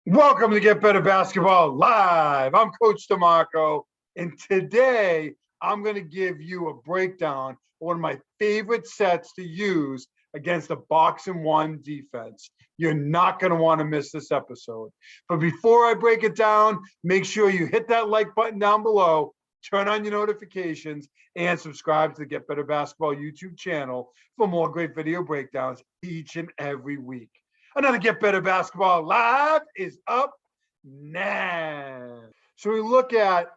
Welcome to Get Better Basketball Live. I'm Coach DeMarco, and today I'm going to give you a breakdown of one of my favorite sets to use against a box and one defense. You're not going to want to miss this episode. But before I break it down, make sure you hit that like button down below, turn on your notifications, and subscribe to the Get Better Basketball YouTube channel for more great video breakdowns each and every week. Another Get Better Basketball Live is up now. So we look at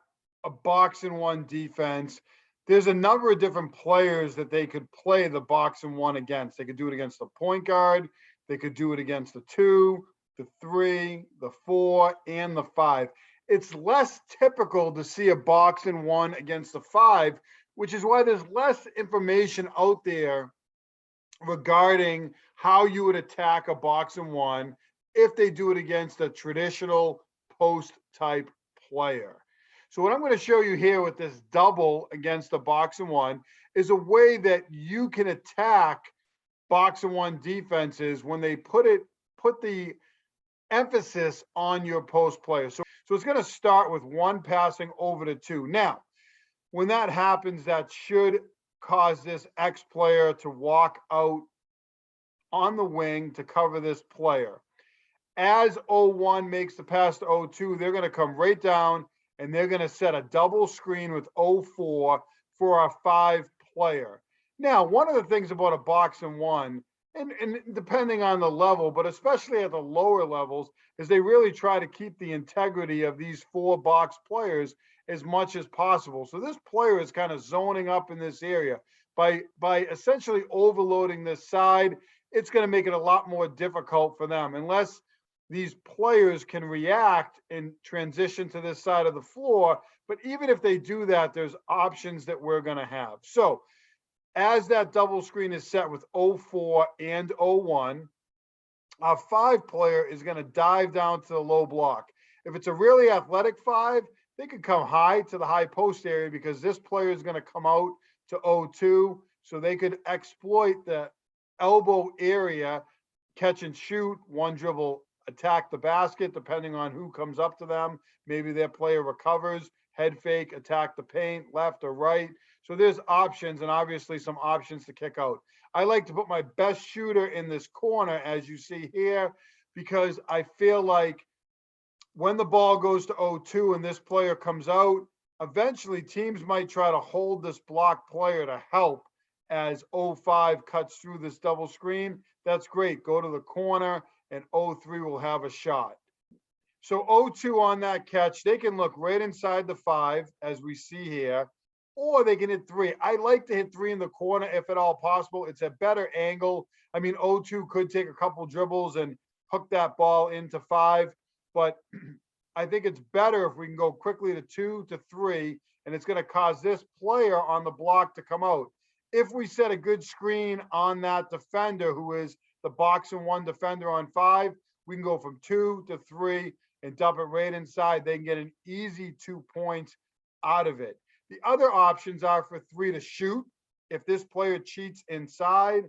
a box and one defense. There's a number of different players that they could play the box and one against. They could do it against the point guard. They could do it against the 2, the 3, the 4, and the 5. It's less typical to see a box and one against the 5, which is why there's less information out there regarding how you would attack a box and one if they do it against a traditional post type player. So what I'm going to show you here with this double against the box and one is a way that you can attack box and one defenses when they put the emphasis on your post player. So it's going to start with one passing over to 2. Now, when that happens, that should cause this X player to walk out on the wing to cover this player. As 0-1 makes the pass to 0-2, they're going to come right down and they're going to set a double screen with 0-4 for our 5 player. Now, one of the things about a box and one, and depending on the level, but especially at the lower levels, is they really try to keep the integrity of these 4 box players as much as possible. So this player is kind of zoning up in this area. By essentially overloading this side, it's going to make it a lot more difficult for them unless these players can react and transition to this side of the floor. But even if they do that, there's options that we're going to have. So as that double screen is set with 0-4 and 0-1, our 5 player is going to dive down to the low block. If it's a really athletic 5, they could come high to the high post area because this player is going to come out to 0-2. So they could exploit the elbow area, catch and shoot, one dribble, attack the basket, depending on who comes up to them. Maybe their player recovers, head fake, attack the paint, left or right. So there's options, and obviously some options to kick out. I like to put my best shooter in this corner, as you see here, because I feel like when the ball goes to 0-2 and this player comes out, eventually teams might try to hold this block player to help as 0-5 cuts through this double screen. That's great. Go to the corner and 0-3 will have a shot. So 0-2 on that catch, they can look right inside the 5 as we see here, or they can hit 3. I like to hit 3 in the corner if at all possible. It's a better angle. I mean, 0-2 could take a couple dribbles and hook that ball into 5, but I think it's better if we can go quickly to 2 to 3, and it's going to cause this player on the block to come out. If we set a good screen on that defender, who is the box and one defender on 5, we can go from 2 to 3 and dump it right inside. They can get an easy 2 points out of it. The other options are for 3 to shoot. If this player cheats inside,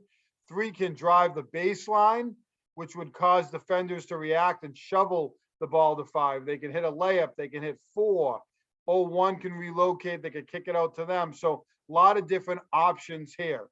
3 can drive the baseline, which would cause defenders to react and shovel the ball to 5. They can hit a layup. They can hit 4. 0-1 can relocate. They can kick it out to them. So a lot of different options here.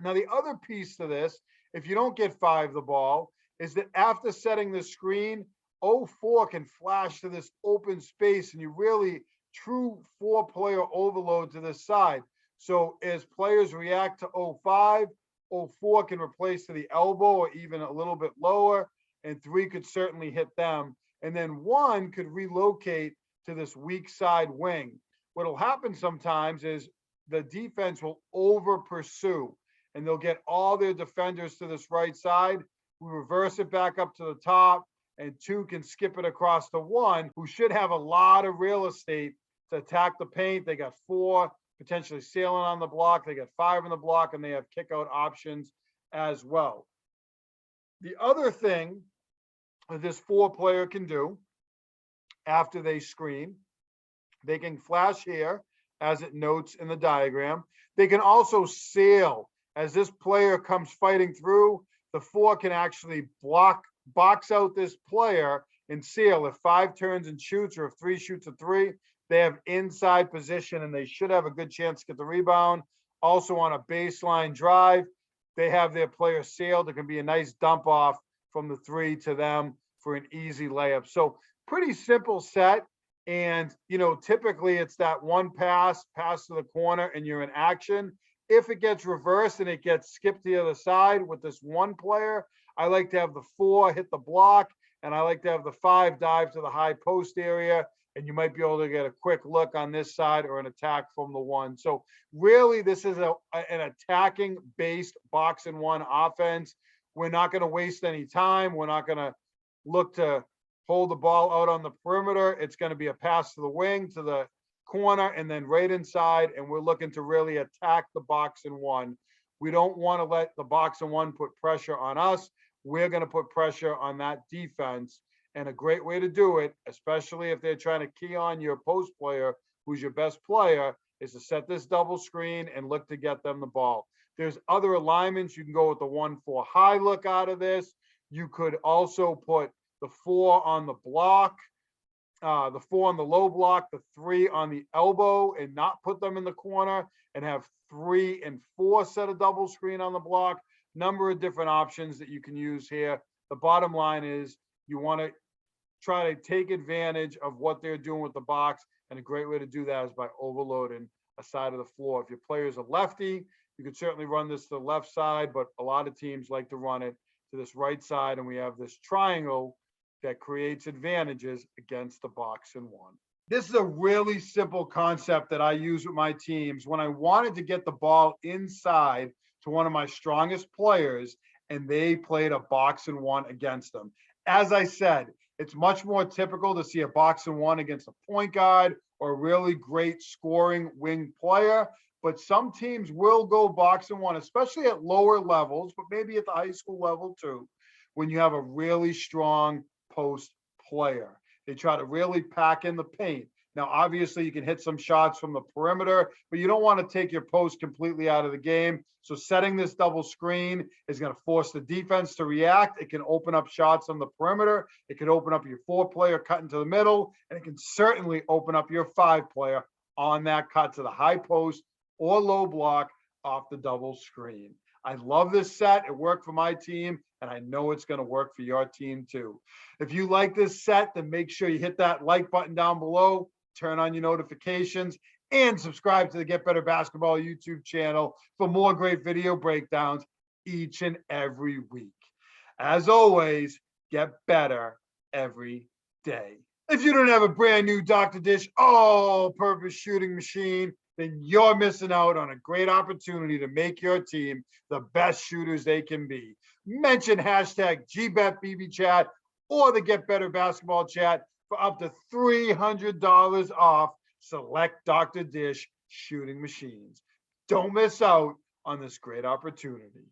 Now, the other piece to this, if you don't get 5 the ball, is that after setting the screen, 0-4 can flash to this open space, and you really true 4-player overload to this side. So as players react to 0-5, 0-4 can replace to the elbow or even a little bit lower, and 3 could certainly hit them. And then 1 could relocate to this weak side wing. What'll happen sometimes is the defense will over pursue and they'll get all their defenders to this right side. We reverse it back up to the top, and 2 can skip it across to 1, who should have a lot of real estate to attack the paint. They got 4 potentially sailing on the block. They got 5 on the block, and they have kick out options as well. The other thing that this 4-player can do after they screen, they can flash here as it notes in the diagram. They can also sail. As this player comes fighting through, the 4 can actually box out this player in seal, if 5 turns and shoots, or if 3 shoots a 3, they have inside position and they should have a good chance to get the rebound. Also on a baseline drive, they have their player sealed. It can be a nice dump off from the 3 to them for an easy layup. So pretty simple set. And, typically it's that one pass to the corner and you're in action. If it gets reversed and it gets skipped to the other side with this one player, I like to have the 4 hit the block, and I like to have the 5 dive to the high post area. And you might be able to get a quick look on this side or an attack from the 1. So really, this is an attacking based box and 1 offense. We're not going to waste any time. We're not going to look to hold the ball out on the perimeter. It's going to be a pass to the wing, to the corner, and then right inside. And we're looking to really attack the box and 1. We don't want to let the box and 1 put pressure on us. We're going to put pressure on that defense. And a great way to do it, especially if they're trying to key on your post player, who's your best player, is to set this double screen and look to get them the ball. There's other alignments. You can go with the 1-4 high look out of this. You could also put the 4 on the block, the 4 on the low block, the 3 on the elbow, and not put them in the corner, and have 3 and 4 set a double screen on the block. Number of different options that you can use here. The bottom line is you want to try to take advantage of what they're doing with the box. And a great way to do that is by overloading a side of the floor. If your player's a lefty, you could certainly run this to the left side, but a lot of teams like to run it to this right side. And we have this triangle that creates advantages against the box and 1. This is a really simple concept that I use with my teams when I wanted to get the ball inside to one of my strongest players and they played a box and 1 against them. As I said, it's much more typical to see a box and 1 against a point guard or a really great scoring wing player. But some teams will go box and 1, especially at lower levels, but maybe at the high school level too, when you have a really strong post player. They try to really pack in the paint. Now, obviously, you can hit some shots from the perimeter, but you don't want to take your post completely out of the game. So setting this double screen is going to force the defense to react. It can open up shots on the perimeter. It can open up your 4-player cut into the middle, and it can certainly open up your 5-player on that cut to the high post or low block off the double screen. I love this set. It worked for my team, and I know it's going to work for your team too. If you like this set, then make sure you hit that like button down below, turn on your notifications, and subscribe to the Get Better Basketball YouTube channel for more great video breakdowns each and every week. As always, get better every day. If you don't have a brand new Dr. Dish all-purpose shooting machine, then you're missing out on a great opportunity to make your team the best shooters they can be. Mention hashtag GBetBBChat or the Get Better Basketball Chat for up to $300 off select Dr. Dish shooting machines. Don't miss out on this great opportunity.